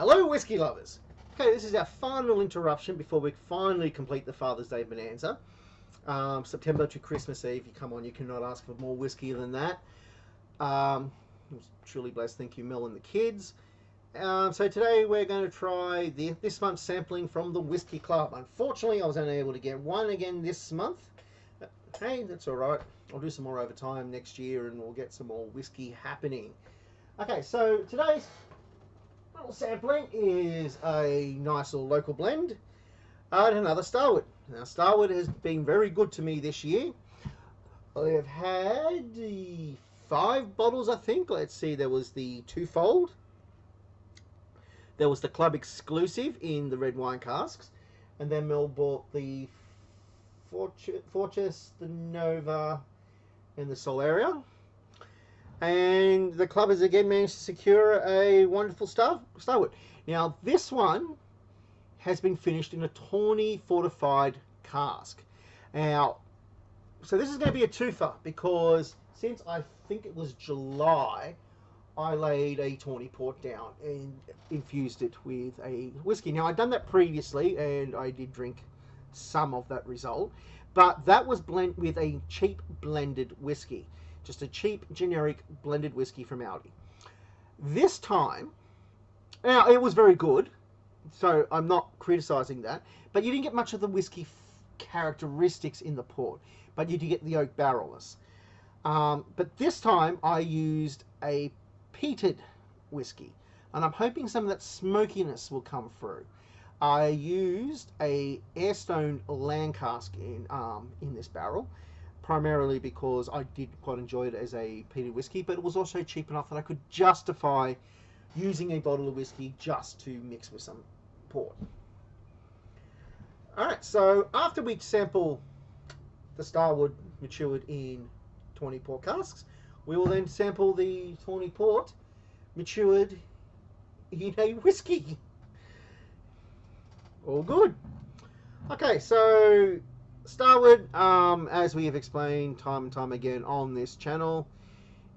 Hello, whiskey lovers. Okay, this is our final interruption before we finally complete the Father's Day bonanza. September to Christmas Eve. You come on, you cannot ask for more whiskey than that. Truly blessed. Thank you, Mel and the kids. So today we're going to try this month's sampling from the Whisky Club. Unfortunately, I was only able to get one again this month. Hey, that's all right. I'll do some more over time next year, and we'll get some more whiskey happening. Okay, so today's little sampling is a nice little local blend and another Starward. Now, Starward has been very good to me this year. I have had 5 bottles, I think. Let's see, there was the twofold. There was the club exclusive in the red wine casks. And then Mel bought the Fortress, the Nova, and the Solaria. And the club has again managed to secure a wonderful Starward. Now, this one has been finished in a Tawny fortified cask. Now, so this is going to be a twofer because since I think it was July, I laid a Tawny port down and infused it with a whiskey. Now, I'd done that previously and I did drink some of that result, but that was blended with a cheap blended whiskey. Just a cheap, generic blended whiskey from Aldi. This time, now it was very good, so I'm not criticising that, but you didn't get much of the whiskey characteristics in the port, but you did get the oak barrelness. But this time I used a peated whiskey, and I'm hoping some of that smokiness will come through. I used a Airstone land cask in this barrel, primarily because I did quite enjoy it as a peated whiskey, but it was also cheap enough that I could justify using a bottle of whiskey just to mix with some port. Alright, so after we sample the Starward matured in Tawny port casks, we will then sample the Tawny port matured in a whiskey. All good. Okay, so Starward, as we have explained time and time again on this channel,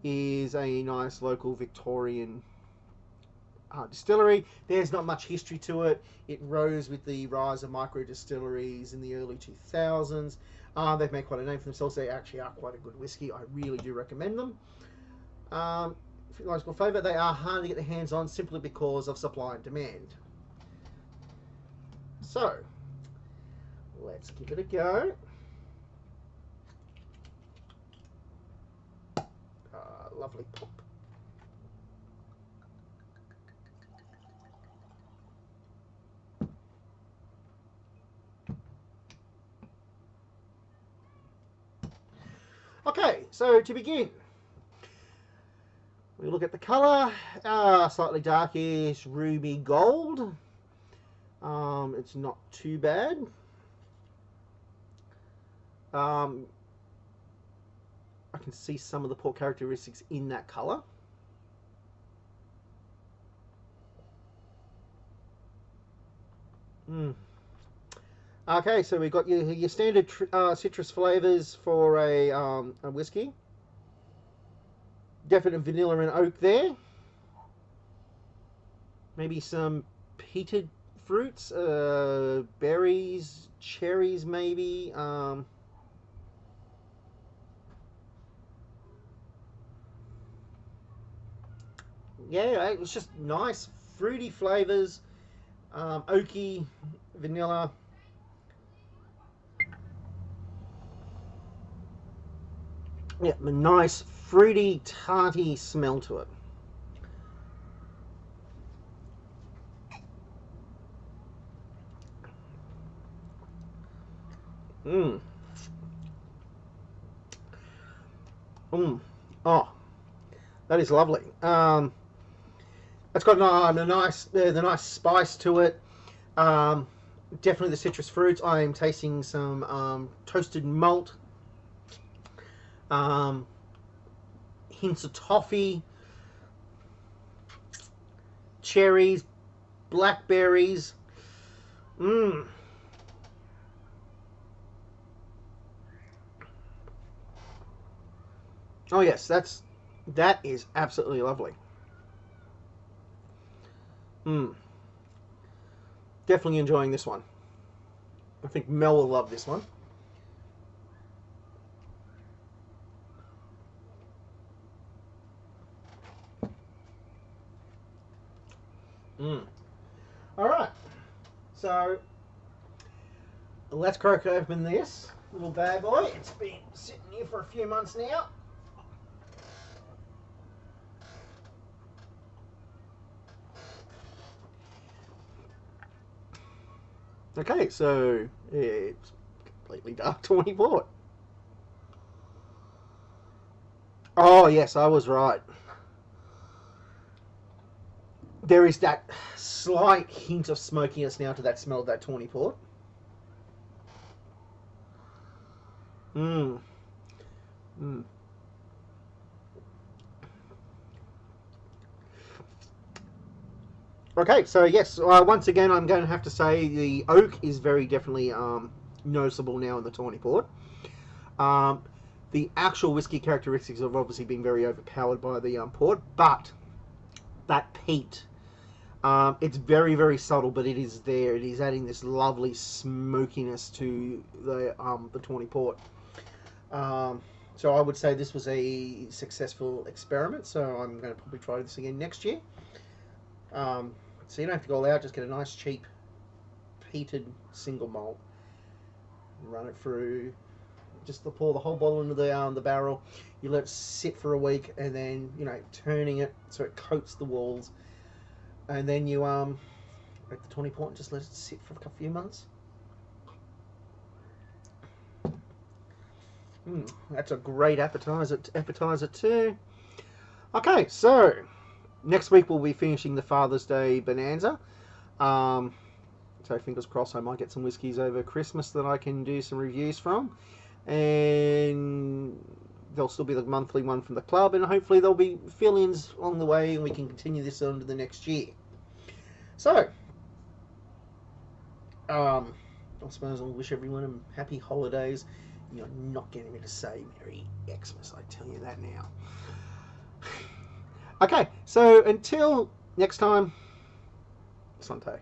is a nice local Victorian distillery. There's not much history to it. It rose with the rise of micro distilleries in the early 2000s. They've made quite a name for themselves. They actually are quite a good whiskey. I really do recommend them. If you guys got favour, they are hard to get their hands on simply because of supply and demand. So, let's give it a go. Lovely pop. Okay, so to begin, we look at the colour, slightly darkish ruby gold. It's not too bad. I can see some of the port characteristics in that colour. Okay, so we've got your standard citrus flavours for a whiskey. Definite vanilla and oak there. Maybe some peated fruits, berries, cherries maybe. Yeah, it was just nice fruity flavours, oaky, vanilla. Yeah, a nice fruity, tarty smell to it. Oh, that is lovely. It's got the nice spice to it. Definitely the citrus fruits. I am tasting some toasted malt. Hints of toffee, cherries, blackberries. Oh yes, that is absolutely lovely. Definitely enjoying this one. I think Mel will love this one. All right, so let's crack open this little bad boy. It's been sitting here for a few months now. Okay, so it's completely dark 20 port. Oh yes, I was right. There is that slight hint of smokiness now to that smell of that tawny port. Mmm. Mm. Okay, so yes, once again, I'm going to have to say the oak is very definitely noticeable now in the tawny port. Um, the actual whiskey characteristics have obviously been very overpowered by the port, but that peat, it's very, very subtle, but it is there. It is adding this lovely smokiness to the tawny port. So I would say this was a successful experiment, so I'm going to probably try this again next year. So you don't have to go all out, just get a nice cheap peated single malt, run it through, just pour the whole bottle into the barrel. You let it sit for a week, and then turning it so it coats the walls, and then you at the 20 point, just let it sit for a few months. That's a great appetizer too. Okay, so next week we'll be finishing the Father's Day bonanza. So fingers crossed I might get some whiskies over Christmas that I can do some reviews from. And there'll still be the monthly one from the club, and hopefully there'll be fill-ins along the way, and we can continue this on to the next year. So, I suppose I'll wish everyone a happy holidays. You're not getting me to say Merry Xmas, I tell you that now. Okay, so until next time, Sante.